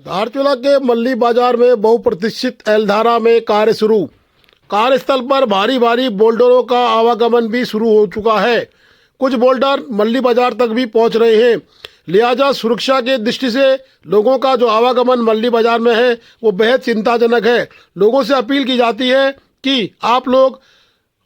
धारचूला के मल्ली बाजार में बहुप्रतीक्षित एल्धारा में कार्य शुरू। कार्यस्थल पर भारी भारी बोल्डरों का आवागमन भी शुरू हो चुका है। कुछ बोल्डर मल्ली बाजार तक भी पहुंच रहे हैं। लिहाजा सुरक्षा के दृष्टि से लोगों का जो आवागमन मल्ली बाजार में है वो बेहद चिंताजनक है। लोगों से अपील की जाती है कि आप लोग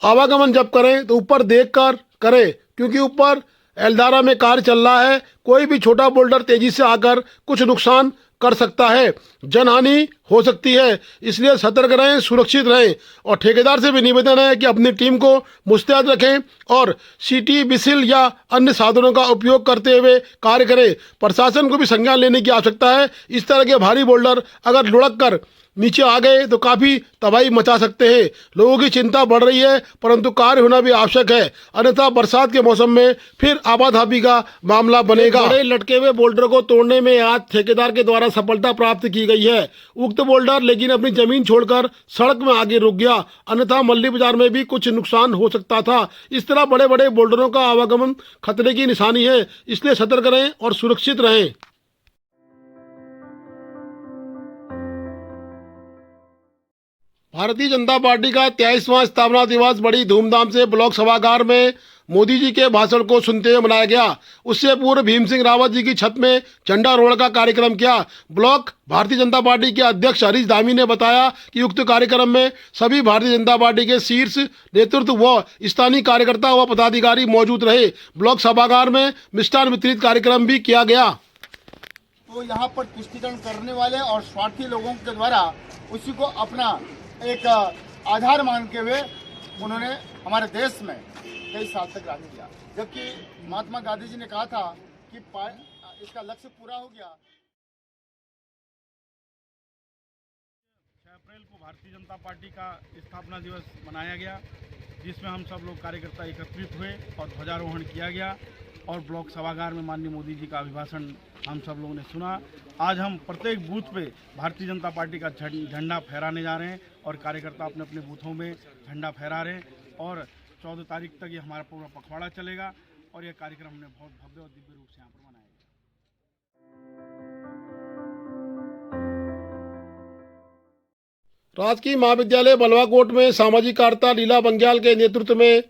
आवागमन जब करें तो ऊपर देखकर करें, क्योंकि ऊपर एल्दारा में कार्य चल रहा है। कोई भी छोटा बोल्डर तेजी से आकर कुछ नुकसान कर सकता है, जनहानि हो सकती है। इसलिए सतर्क रहें, सुरक्षित रहें और ठेकेदार से भी निवेदन है कि अपनी टीम को मुस्तैद रखें और सीटी बिसिल या अन्य साधनों का उपयोग करते हुए कार्य करें। प्रशासन को भी संज्ञान लेने की आवश्यकता है। इस तरह के भारी बोल्डर अगर लुढ़क कर नीचे आ गए तो काफ़ी तबाही मचा सकते हैं। लोगों की चिंता बढ़ रही है, परंतु कार्य होना भी आवश्यक है, अन्यथा बरसात के मौसम में फिर आबाधाबी का मामला बनेगा। बड़े लटके हुए बोल्डर को तोड़ने में आज ठेकेदार के द्वारा सफलता प्राप्त की गई है। उक्त बोल्डर लेकिन अपनी जमीन छोड़कर सड़क में आगे रुक गया, अन्यथा मल्ली बाजार में भी कुछ नुकसान हो सकता था। इस तरह बड़े बड़े बोल्डरों का आवागमन खतरे की निशानी है, इसलिए सतर्क रहें और सुरक्षित रहें। भारतीय जनता पार्टी का 23वां स्थापना दिवस बड़ी धूमधाम से ब्लॉक सभागार में मोदी जी के भाषण को सुनते हुए मनाया गया। उससे पूर्व भीम सिंह रावत जी की छत में झंडारोहण का कार्यक्रम किया। ब्लॉक भारतीय जनता पार्टी के अध्यक्ष हरीश धामी ने बताया कि उक्त कार्यक्रम में सभी भारतीय जनता पार्टी के शीर्ष नेतृत्व व स्थानीय कार्यकर्ता व पदाधिकारी मौजूद रहे। ब्लॉक सभागार में मिष्ठान वितरित कार्यक्रम भी किया गया। तो यहाँ पर तुष्टीकरण करने वाले और स्वार्थी लोगों के द्वारा उसी को अपना एक आधार मान के हुए उन्होंने हमारे देश में कई साल तक राज किया, जबकि महात्मा गांधी जी ने कहा था कि इसका लक्ष्य पूरा हो गया। 6 अप्रैल को भारतीय जनता पार्टी का स्थापना दिवस मनाया गया, जिसमें हम सब लोग कार्यकर्ता एकत्रित हुए और ध्वजारोहण किया गया और ब्लॉक सभागार में माननीय मोदी जी का अभिभाषण हम सब लोगों ने सुना। आज हम प्रत्येक बूथ पे भारतीय जनता पार्टी का झंडा फहराने जा रहे हैं और कार्यकर्ता अपने अपने बूथों में झंडा फहरा रहे हैं और 14 तारीख तक ये हमारा पूरा पखवाड़ा चलेगा और ये कार्यक्रम हमने बहुत भव्य और दिव्य रूप से यहाँ पर मनाया। राजकीय महाविद्यालय बलवाकोट में सामाजिक कार्यकर्ता लीला बंग्याल के नेतृत्व में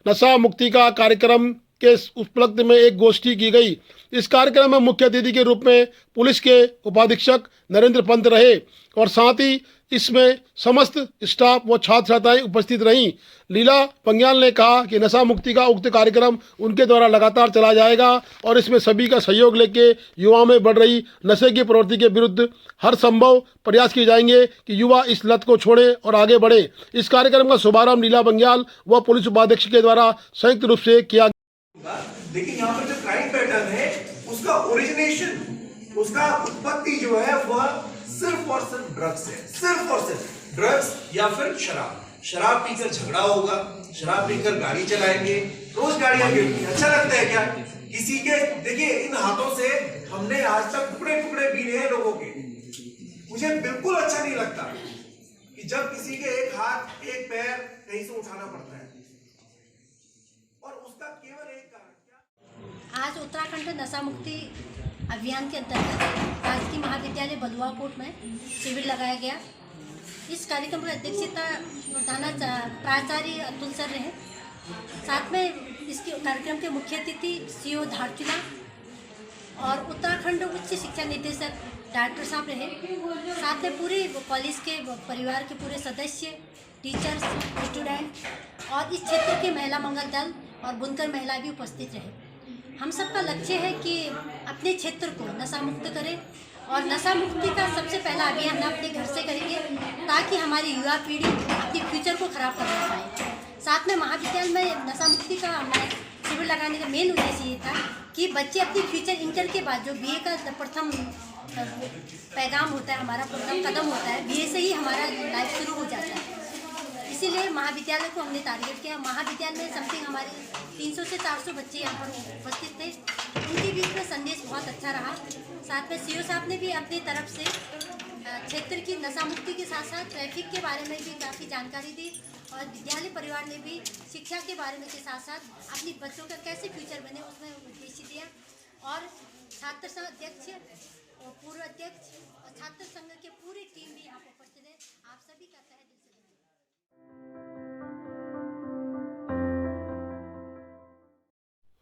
नशा मुक्ति का कार्यक्रम के उपलक्ष्य में एक गोष्ठी की गई। इस कार्यक्रम में मुख्य अतिथि के रूप में पुलिस के उपाधीक्षक नरेंद्र पंत रहे और साथ ही इसमें समस्त स्टाफ व छात्र छात्राएं उपस्थित रहीं। लीला बंग्याल ने कहा कि नशा मुक्ति का उक्त कार्यक्रम उनके द्वारा लगातार चला जाएगा और इसमें सभी का सहयोग लेके युवाओं में बढ़ रही नशे की प्रवृत्ति के विरुद्ध हर संभव प्रयास किए जाएंगे कि युवा इस लत को छोड़े और आगे बढ़े। इस कार्यक्रम का शुभारंभ लीला बंग्याल व पुलिस उपाधीक्षक के द्वारा संयुक्त रूप से किया। लेकिन यहाँ पर जो क्राइम पैटर्न है उसका ओरिजिनेशन, उसका उत्पत्ति जो है वह सिर्फ और सिर्फ ड्रग्स है। सिर्फ और सिर्फ ड्रग्स या फिर शराब पीकर झगड़ा होगा, शराब पीकर गाड़ी चलाएंगे, रोज गाड़ियां गिरती। अच्छा लगता है क्या किसी के? देखिए, इन हाथों से हमने आज तक टुकड़े टुकड़े भी हैं लोगों के। मुझे बिल्कुल अच्छा नहीं लगता कि जब किसी के एक हाथ एक पैर कहीं से उठाना पड़ता है और उसका केवल एक कारण क्या। आज उत्तराखंड नशा मुक्ति अभियान के अंतर्गत राजकीय महाविद्यालय बलवाकोट में शिविर लगाया गया। इस कार्यक्रम की अध्यक्षता प्राचार्य अतुल सर रहे। साथ में इसके कार्यक्रम के मुख्य अतिथि सीओ धारचूला और उत्तराखंड उच्च शिक्षा निदेशक डॉक्टर साहब रहे। साथ में पूरे कॉलेज के परिवार के पूरे सदस्य, टीचर्स, स्टूडेंट और इस क्षेत्र के महिला मंगल दल और बुनकर महिलाएं भी उपस्थित रहे। हम सबका लक्ष्य है कि अपने क्षेत्र को नशा मुक्त करें और नशा मुक्ति का सबसे पहला अभियान हम अपने घर से करेंगे ताकि हमारी युवा पीढ़ी अपने फ्यूचर को खराब कर ना पाए। साथ में महाविद्यालय में नशा मुक्ति का हमारे शिविर लगाने का मेन उद्देश्य ये था कि बच्चे अपनी फ्यूचर इंटर के बाद जो बीए का प्रथम पैगाम होता है, हमारा प्रथम कदम होता है, बीए से ही हमारा लाइफ शुरू हो जाता है। इसीलिए महाविद्यालय को हमने टारगेट किया। महाविद्यालय में समथिंग हमारे 300 से 400 बच्चे यहाँ पर उपस्थित थे। उनके बीच में संदेश बहुत अच्छा रहा। साथ में सीओ साहब ने भी अपनी तरफ से क्षेत्र की नशा मुक्ति के साथ साथ ट्रैफिक के बारे में भी काफ़ी जानकारी दी और विद्यालय परिवार ने भी शिक्षा के बारे में के साथ साथ अपनी बच्चों का कैसे फ्यूचर बने उसमें उद्देश्य दिया। और छात्र संघ अध्यक्ष और पूर्व अध्यक्ष और छात्र संघ की पूरी टीम भी यहाँ पर उपस्थित है। आप सभी का तहे दिल से धन्यवाद।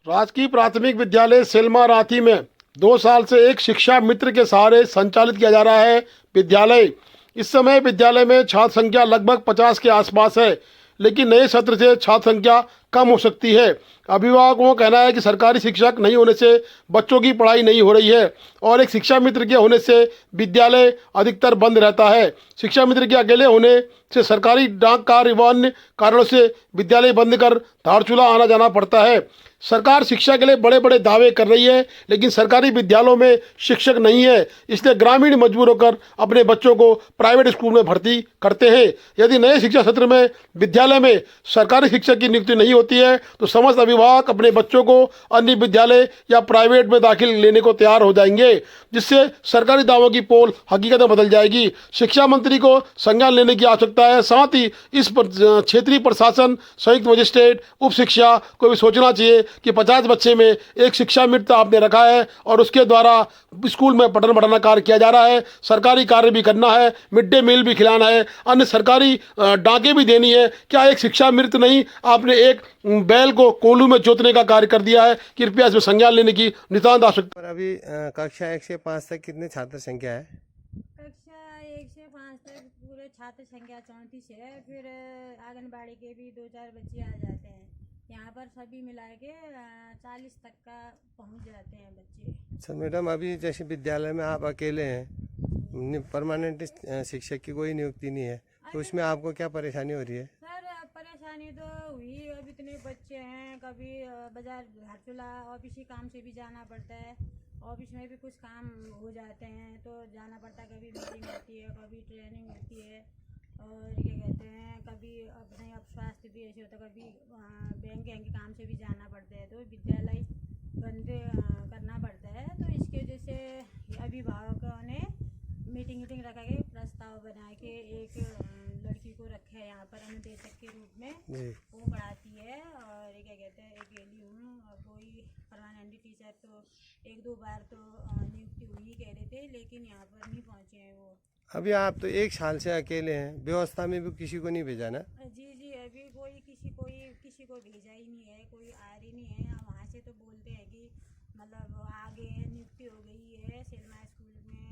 राजकीय प्राथमिक विद्यालय सेलमा राठी में 2 साल से एक शिक्षा मित्र के सहारे संचालित किया जा रहा है विद्यालय। इस समय विद्यालय में छात्र संख्या लगभग 50 के आसपास है, लेकिन नए सत्र से छात्र संख्या कम हो सकती है। अभिभावकों का कहना है कि सरकारी शिक्षक नहीं होने से बच्चों की पढ़ाई नहीं हो रही है और एक शिक्षा मित्र के होने से विद्यालय अधिकतर बंद रहता है। शिक्षा मित्र के अकेले होने से सरकारी डाक कार्य व अन्य कारणों से विद्यालय बंद कर धारचूला आना जाना पड़ता है। सरकार शिक्षा के लिए बड़े बड़े दावे कर रही है, लेकिन सरकारी विद्यालयों में शिक्षक नहीं है, इसलिए ग्रामीण मजबूर होकर अपने बच्चों को प्राइवेट स्कूल में भर्ती करते हैं। यदि नए शिक्षा सत्र में विद्यालय में सरकारी शिक्षक की नियुक्ति नहीं होती है तो समस्त अभिभावक अपने बच्चों को अन्य विद्यालय या प्राइवेट में दाखिल लेने को तैयार हो जाएंगे, जिससे सरकारी दावों की पोल हकीकत में बदल जाएगी। शिक्षा मंत्री को संज्ञान लेने की आवश्यकता है। साथ ही इस पर क्षेत्रीय प्रशासन, संयुक्त मजिस्ट्रेट, उप शिक्षा को भी सोचना चाहिए कि 50 बच्चे में एक शिक्षा मित्र आपने रखा है और उसके द्वारा स्कूल में पठन पढ़ाना कार्य किया जा रहा है, सरकारी कार्य भी करना है, मिड डे मील भी खिलाना है, अन्य सरकारी डाकें भी देनी है। क्या एक शिक्षा मित्र नहीं, आपने एक बैल को कोल्हू में जोतने का कार्य कर दिया है। कृपया इसमें संज्ञान लेने की नितांत आवश्यकता। और अभी कक्षा 1 से 5 तक कितने छात्र संख्या है? कक्षा 1 से 5 तक पूरे छात्र संख्या 34 है। फिर आंगनबाड़ी के भी 2-4 बच्चे आ जाते हैं। यहाँ पर सभी मिला के 40 तक का पहुँच जाते हैं बच्चे। अच्छा मैडम, अभी जैसे विद्यालय में आप अकेले हैं, परमानेंट शिक्षक की कोई नियुक्ति नहीं है, तो उसमें आपको क्या परेशानी हो रही है? सर परेशानी तो हुई, अब इतने बच्चे हैं, कभी बाजार धारचूला ऑफिसी काम से भी जाना पड़ता है, ऑफिस में भी कुछ काम हो जाते हैं तो जाना पड़ता है। कभी मीटिंग होती है, कभी ट्रेनिंग होती है और क्या कहते हैं, कभी अपने अब स्वास्थ्य भी ऐसे होता है, कभी बैंक के काम से भी जाना पड़ता है, तो विद्यालय बंद करना पड़ता है। तो इसके वजह से अभिभावकों ने मीटिंग रखा के प्रस्ताव बना के एक लड़की को रखा है यहाँ पर अनुदेशक के रूप में। वो पढ़ाती है और क्या कहते हैं, अकेली हूँ और कोई परमानेंट टीचर तो 1-2 बार तो नियुक्ति हुई कह रहे थे, लेकिन यहाँ पर नहीं पहुँचे हैं वो। अभी आप तो 1 साल से अकेले हैं, व्यवस्था में भी किसी को नहीं भेजा ना? जी अभी किसी को भेजा ही नहीं है, कोई आ रही नहीं है। वहाँ से तो बोलते हैं कि मतलब आगे नियुक्ति हो गई है, सेलमा स्कूल में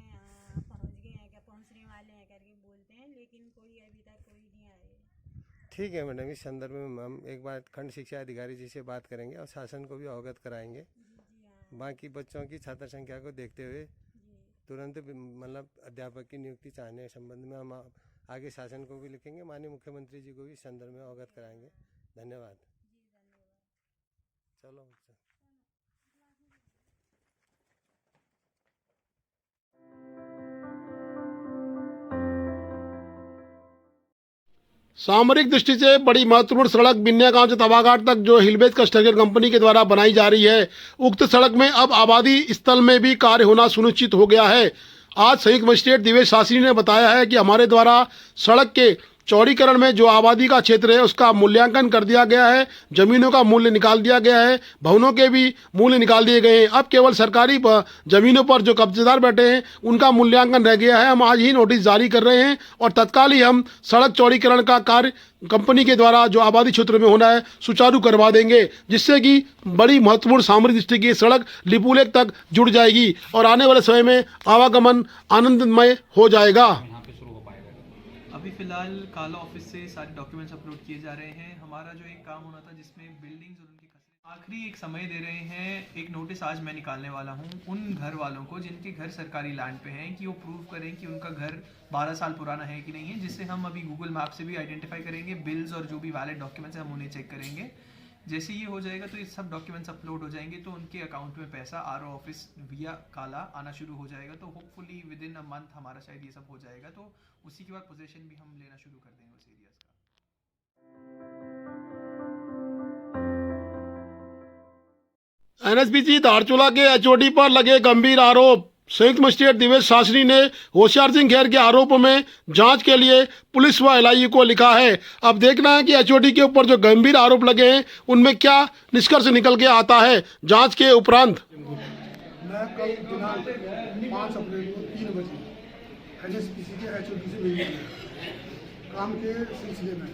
पहुँच गए हैं, क्या पहुँचने वाले हैं करके बोलते हैं, लेकिन कोई अभी तक कोई नहीं आए। ठीक है मैडम, इस संदर्भ में हम एक बार खंड शिक्षा अधिकारी जी से बात करेंगे और शासन को भी अवगत कराएंगे। बाकी बच्चों की छात्र संख्या को देखते हुए तुरंत मतलब अध्यापक की नियुक्ति चाहने के संबंध में हम आगे शासन को भी लिखेंगे, माननीय मुख्यमंत्री जी को भी इस संदर्भ में अवगत कराएंगे। धन्यवाद। चलो सामरिक दृष्टि से बड़ी महत्वपूर्ण सड़क बिन्या गांव से तवाघाट तक जो हिलबेज कंस्ट्रक्शन कंपनी के द्वारा बनाई जा रही है, उक्त सड़क में अब आबादी स्थल में भी कार्य होना सुनिश्चित हो गया है। आज संयुक्त मजिस्ट्रेट दिवेश शास्त्री ने बताया है कि हमारे द्वारा सड़क के चौड़ीकरण में जो आबादी का क्षेत्र है उसका मूल्यांकन कर दिया गया है, जमीनों का मूल्य निकाल दिया गया है, भवनों के भी मूल्य निकाल दिए गए हैं। अब केवल सरकारी जमीनों पर जो कब्जेदार बैठे हैं उनका मूल्यांकन रह गया है। हम आज ही नोटिस जारी कर रहे हैं और तत्काल ही हम सड़क चौड़ीकरण का कार्य कंपनी के द्वारा जो आबादी क्षेत्र में होना है सुचारू करवा देंगे, जिससे कि बड़ी महत्वपूर्ण सामरिक दृष्टि की सड़क लिपुलेख तक जुड़ जाएगी और आने वाले समय में आवागमन आनंदमय हो जाएगा। अभी फ़िलहाल काला ऑफिस से सारे डॉक्यूमेंट्स अपलोड किए जा रहे हैं। हमारा जो एक काम होना था जिसमें बिल्डिंग्स और उनके कचरे, आखिरी एक समय दे रहे हैं। एक नोटिस आज मैं निकालने वाला हूं उन घर वालों को जिनके घर सरकारी लैंड पे हैं कि वो प्रूव करें कि उनका घर 12 साल पुराना है कि नहीं है, जिससे हम अभी गूगल मैप से भी आइडेंटिफाई करेंगे। बिल्स और जो भी वैलिड डॉक्यूमेंट्स हैं हम उन्हें चेक करेंगे। जैसे ये हो जाएगा तो ये सब डॉक्यूमेंट्स अपलोड हो जाएंगे तो उनके अकाउंट में पैसा आरओ ऑफिस विया काला आना शुरू हो जाएगा। तो hopefully with in a month हमारा शायद ये सब हो जाएगा, तो उसी के बाद पोजीशन भी हम लेना शुरू कर देंगे उस एरियाज का। एनएसपीसी धारचूला के एचओडी पर लगे गंभीर आरोप। संयुक्त मजिस्ट्रेट दिवेश शास्त्री ने होशियार सिंह खैर के आरोपों में जांच के लिए पुलिस व एलआईयू को लिखा है। अब देखना है कि एचओडी के ऊपर जो गंभीर आरोप लगे हैं उनमें क्या निष्कर्ष निकल के आता है जांच के उपरांत। मैं कल दिनांक 5 अप्रैल को 3 बजे NSPC के HOD से मिलने गया काम के सिलसिले में।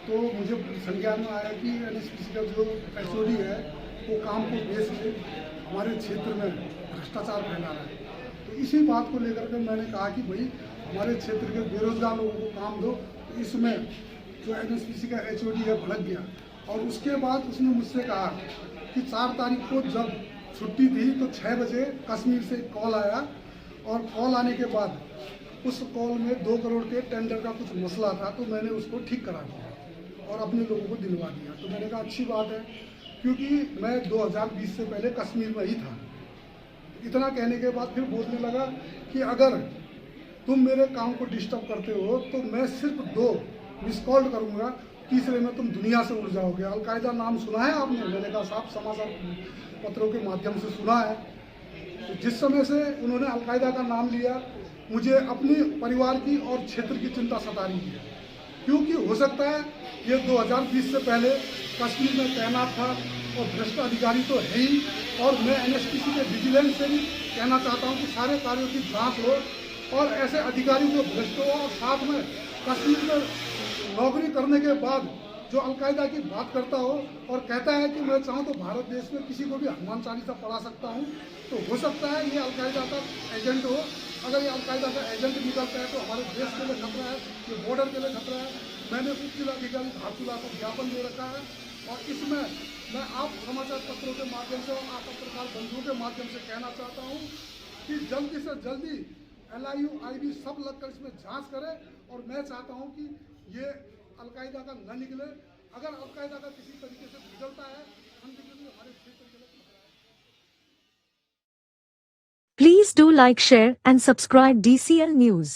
तो मुझे संज्ञान में आया कि NSPC का जो HOD है वो काम को बेच के हमारे क्षेत्र में भ्रष्टाचार फैला रहा है। तो इसी बात को लेकर के मैंने कहा कि भाई हमारे क्षेत्र के बेरोजगार लोगों को काम दो। तो इसमें जो NSPC का HOD है भड़क गया और उसके बाद उसने मुझसे कहा कि 4 तारीख को जब छुट्टी थी तो 6 बजे कश्मीर से कॉल आया और कॉल आने के बाद उस कॉल में 2 करोड़ के टेंडर का कुछ मसला था तो मैंने उसको ठीक करा दिया और अपने लोगों को दिलवा दिया। तो मैंने कहा अच्छी बात है क्योंकि मैं 2020 से पहले कश्मीर में ही था। इतना कहने के बाद फिर बोलने लगा कि अगर तुम मेरे काम को डिस्टर्ब करते हो तो मैं सिर्फ 2 मिस कॉल करूँगा, तीसरे में तुम दुनिया से उड़ जाओगे। अलकायदा नाम सुना है आपने? मैंने कहा साहब समाचार पत्रों के माध्यम से सुना है। तो जिस समय से उन्होंने अलकायदा का नाम लिया मुझे अपने परिवार की और क्षेत्र की चिंता सता रही है क्योंकि हो सकता है ये 2020 से पहले कश्मीर में तैनात था और भ्रष्ट अधिकारी तो है ही। और मैं NSPC के विजिलेंस से भी कहना चाहता हूँ कि सारे कार्यों की जांच हो और ऐसे अधिकारी जो भ्रष्ट हो और साथ में कश्मीर में नौकरी करने के बाद जो अलकायदा की बात करता हो और कहता है कि मैं चाहूँ तो भारत देश में किसी को भी हनुमान चालीसा पढ़ा सकता हूँ, तो हो सकता है ये अलकायदा का एजेंट हो। अगर ये अलकायदा का एजेंट निकलता है तो हमारे देश के लिए खतरा है, ये बॉर्डर के लिए खतरा है। मैंने उप जिलाधिकारी धारचूला को ज्ञापन दे रखा है और इसमें मैं आप समाचार पत्रों के माध्यम से और आप पत्रकार बंधुओं के माध्यम से कहना चाहता हूँ कि जल्दी से जल्दी LIU IB सब लगकर इसमें जांच करें और मैं चाहता हूँ कि ये अलकायदा का न निकले। अगर अलकायदा का किसी तरीके से निकलता है हमारे क्षेत्र के लिए। Please do like, share and subscribe DCL News.